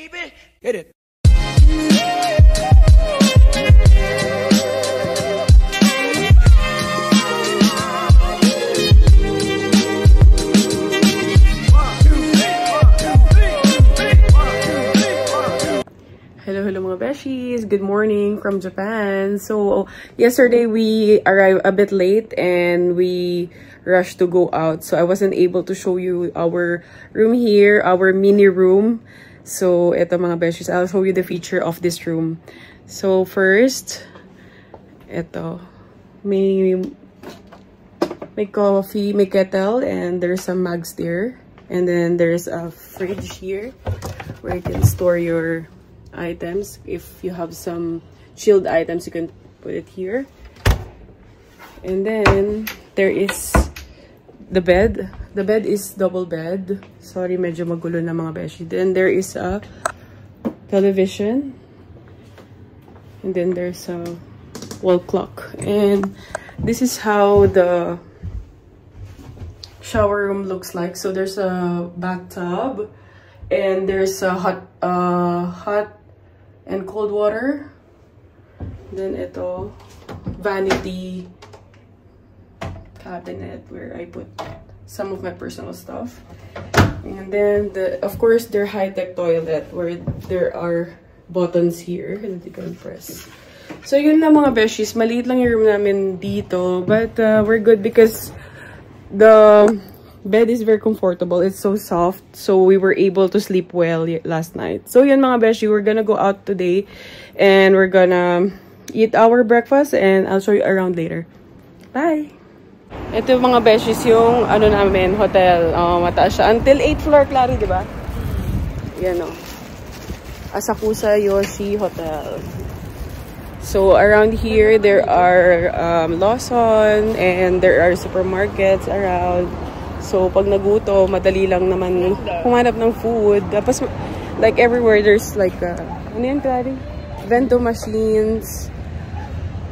baby. Hit it. Hello mga beshies! Good morning from Japan. So, yesterday we arrived a bit late and we rushed to go out. So, I wasn't able to show you our room here, our mini room. So, eto mga beshies, I'll show you the feature of this room. So, first, eto, may coffee, may kettle, and there's some mugs there. And then there's a fridge here where you can store your items. If you have some chilled items, you can put it here. And then there is the bed. The bed is double bed. Sorry, medyo magulo na mga beshi. Then there is a television. And then there's a wall clock. And this is how the shower room looks like. So there's a bathtub. And there's a hot and cold water. Then ito, vanity cabinet where I put some of my personal stuff. And then, of course, their high-tech toilet where there are buttons here that you can press. So yun na mga beshies, maliit lang yung room namin dito. But we're good because the bed is very comfortable. It's so soft. So we were able to sleep well last night. So yun mga beshi, we're gonna go out today. And we're gonna eat our breakfast. And I'll show you around later. Bye! Ito mga beshis yung ano namin, hotel. Mataas siya. Until 8th floor, Clary, di ba? Yan o. Asakusa Yoshi Hotel. So around here, there are Lawson. And there are supermarkets around. So, pag naguto, madali lang naman humanap ng food. Tapos, like, everywhere, there's like, ano yan, Clary? Vento machines.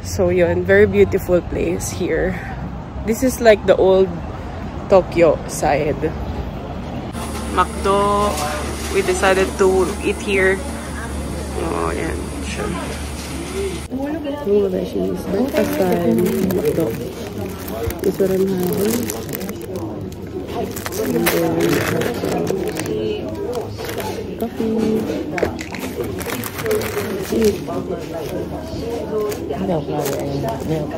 So, yun. Very beautiful place here. This is like the old Tokyo side. McDo. We decided to eat here. Oh, yan. Sure. Mga beshies. Breakfast time. McDo. This what I'm having. And then coffee. No flour and milk.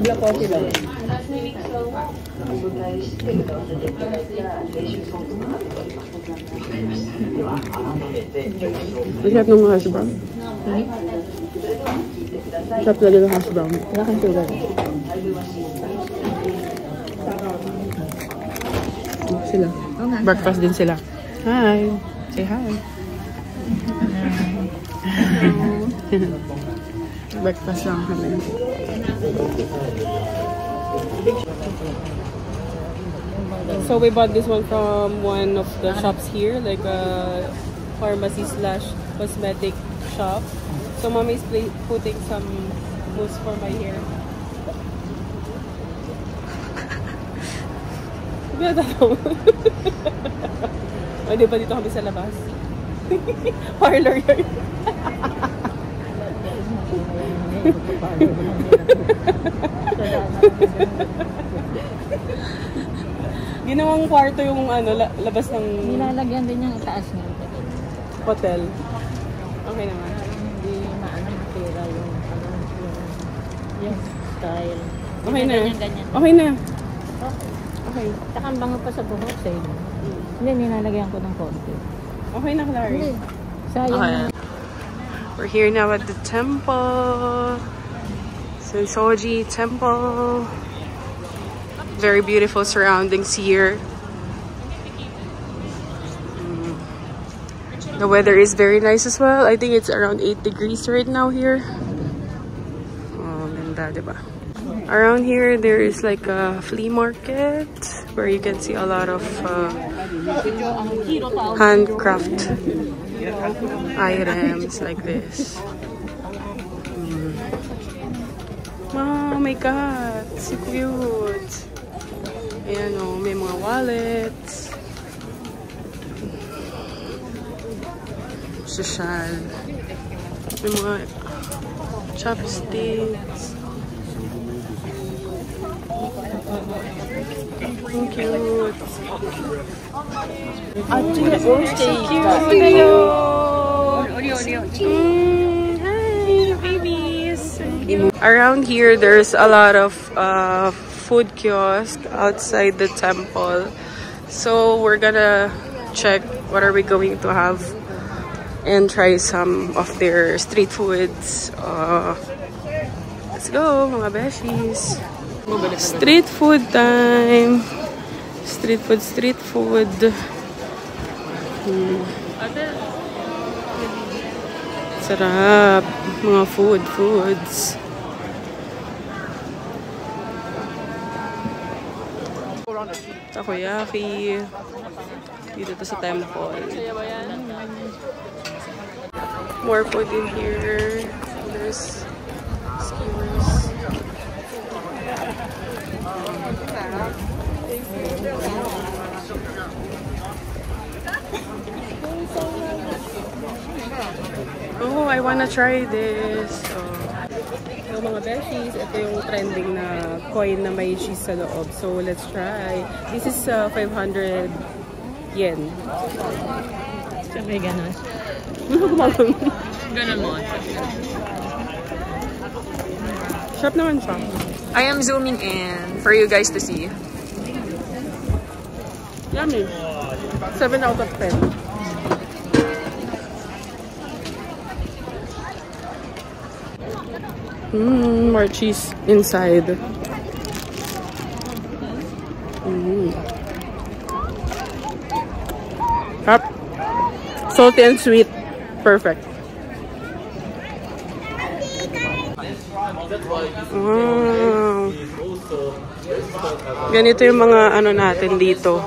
Black coffee lang. Masarap ng hash brown. Masarap talaga ng hash brown. Wala kang sugar. Sila. Breakfast din sila. Hi. Say hi. Breakfast lang kami. So we bought this one from one of the shops here, like a pharmacy / cosmetic shop. So mommy is putting some mousse for my hair. O, di ba dito kami sa labas? Parlor yun. Ginawang kwarto yung ano, labas ng... Nilalagyan din yung taas ng hotel. Okay naman. Hindi maano matira yung style. Okay na. Ganyan. Okay na. Okay. Saka ang bango pa sa buhok eh. Hindi, nilalagyan ko ng konti. Okay na, Clary. Hindi. Sayang. Okay. We're here now at the temple. Sensoji Temple. Very beautiful surroundings here. The weather is very nice as well. I think it's around 8 degrees right now here. Oh, ganda, diba? Around here, there is like a flea market where you can see a lot of handcraft items like this. Oh my god, so cute. Ayan o, may mga wallets. Social. May mga chopsticks. Ang cute. So cute. Hello. Hi, babies. Around here, there's a lot of food kiosks outside the temple. So we're gonna check what are we going to have and try some of their street foods. Let's go, mga beshies. Street food time. Street food. Sarap. Mga foods. Takoyaki. Dito to sa temple. More food in here. There's skewers. Oh, I wanna try this. So mga beshies, ito yung trending na coin na may cheese sa loob. So let's try. This is 500 yen. Sabay ganon. Ganon mo. Sharp naman siya. I am zooming in for you guys to see. Yummy. 7 out of 10. More cheese inside. Up. Salty and sweet. Perfect. Wow. Ganito yung mga ano natin dito.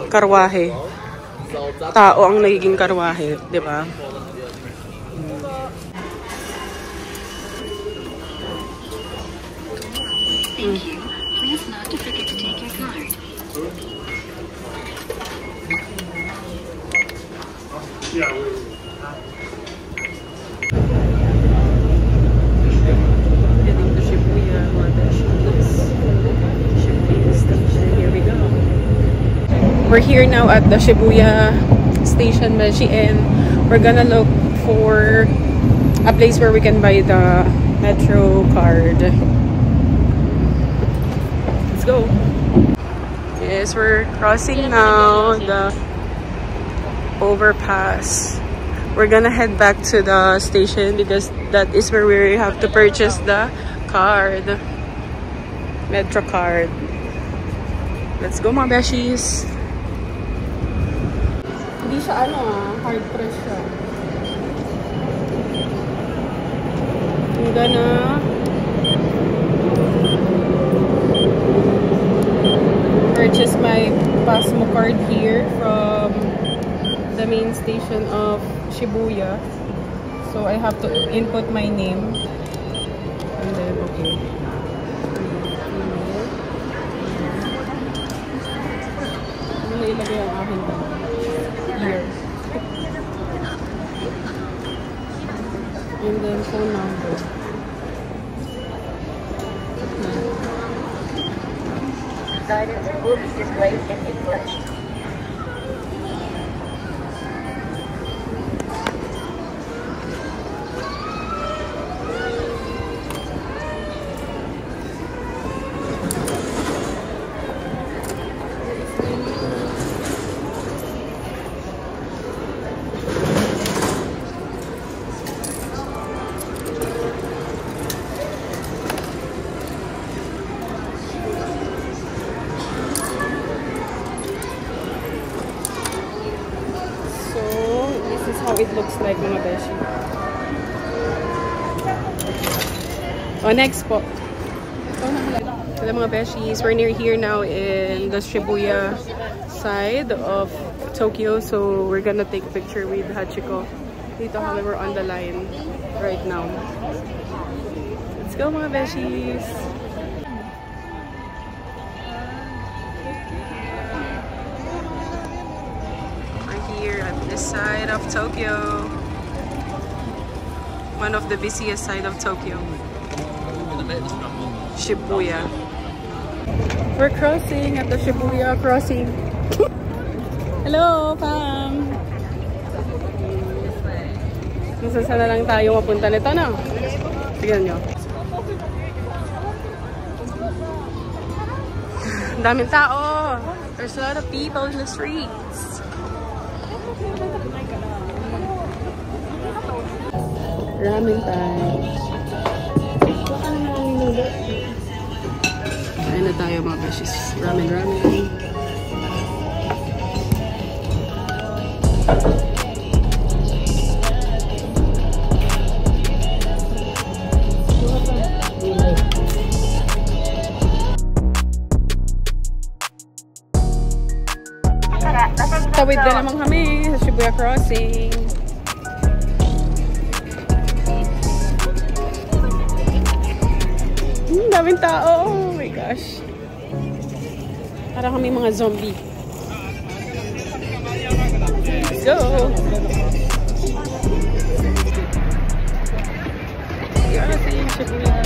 Karwahe. Tao ang nagiging karwahe, di ba? Thank you. Please not to forget to take your card. Getting to Shibuya, Shibuya station. Here we go. We're here now at the Shibuya station, Meshi, and we're gonna look for a place where we can buy the metro card. Go. Yes, we're crossing now the overpass. We're gonna head back to the station because that is where we have to purchase the card. Metro card. Let's go, mga beshies. Hindi siya hard press siya. I'm gonna purchase my Pasmo card here from the main station of Shibuya. So I have to input my name. And then, okay. Ano ilagay ang aking here? And then phone number. Guidance will be displayed in English. How it looks like, mga beshi. Oh, next po. Hello, mga beshies. We're near here now in the Shibuya side of Tokyo. So we're gonna take a picture with Hachiko. Dito kami, we're on the line right now. Let's go, mga beshies. We're here at This side of Tokyo. One of the busiest side of Tokyo. Shibuya. We're crossing at the Shibuya crossing. Hello, Pam! Nasa sana lang tayo mapunta nito, no? Tignan nyo. Ang daming tao! There's a lot of people in the streets. Ramen time. Kain na tayo mga beshes. Ramen. Tawid na naman kami sa Shibuya Crossing. Daming tao. Oh my gosh. Parang kami mga zombie. Let's go. Crossing Shibuya.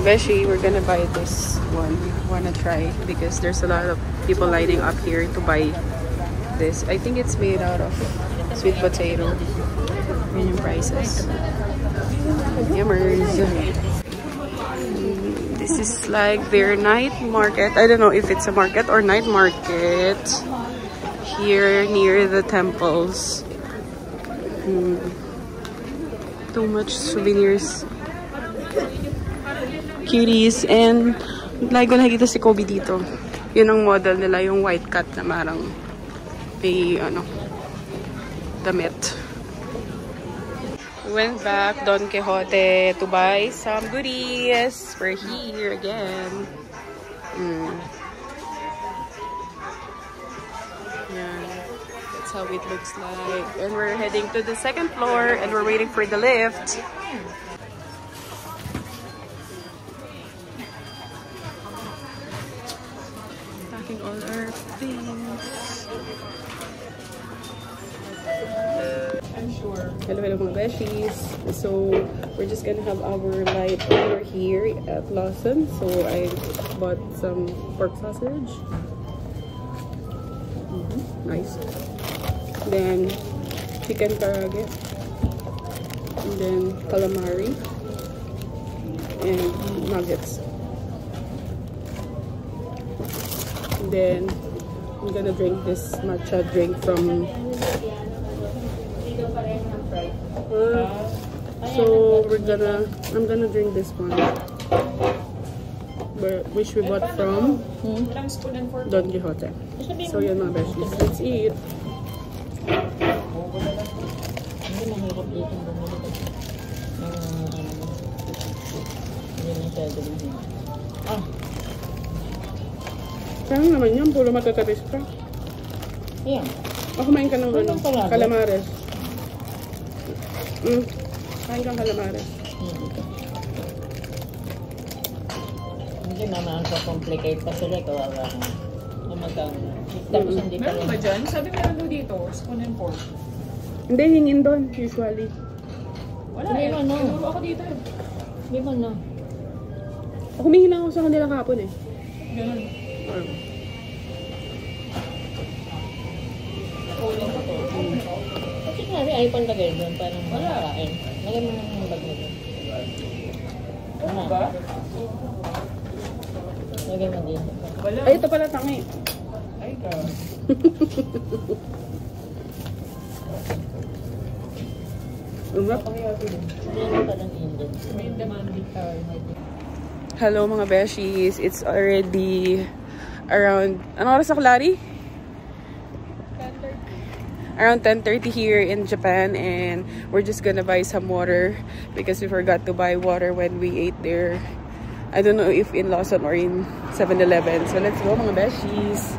Beshi, we're gonna buy this one. Wanna try because there's a lot of people lining up here to buy this. I think it's made out of sweet potato. Yun yung prices. Yummers. This is like their night market. I don't know if it's a market or night market here near the temples. Too much souvenirs. Cuties, and like ko nakikita si Kobe dito. Yun ang model nila, yung white cat na marang may damit. Went back Don Quixote to buy some goodies. We're here again. Yeah, that's how it looks like. And we're heading to the second floor and we're waiting for the lift. All our things. I'm sure. Hello mga beshies. So we're just gonna have our light over here at Lawson. So I bought some pork sausage. Nice. Then chicken karaage. And then calamari. And nuggets. Then I'm gonna drink this matcha drink from so I'm gonna drink this one which we bought from Don Quixote. So yun mga besties, let's eat. Saan naman yan? Puro matatamis ka. Yeah. Kumain ka ng calamares. Kain kang calamares. Hindi naman ang complicate pa sila. Kawawa ka. Tapos hindi pa rin. Meron ba dyan? Sabi meron doon dito. Spoon and fork. Hindi, hingin doon usually. Wala eh. Tinuro ako dito eh. Hindi mo na. Humingi lang ako sa kanila kahapon eh. Ganun. Kasi nga rin ay pandagay doon para makakain. Lagay mo ng bag mo doon. Ano ba? Lagay mo din. Ay, ito pala tangi. Ay ka. Hello mga beshies, it's already around, ano oras ako Larry? 10:30. Around 10:30 here in Japan, and we're just gonna buy some water because we forgot to buy water when we ate there. I don't know if in Lawson or in 7-Eleven. So let's go mga beshies.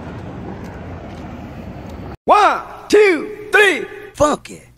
1, 2, 3, fuck it.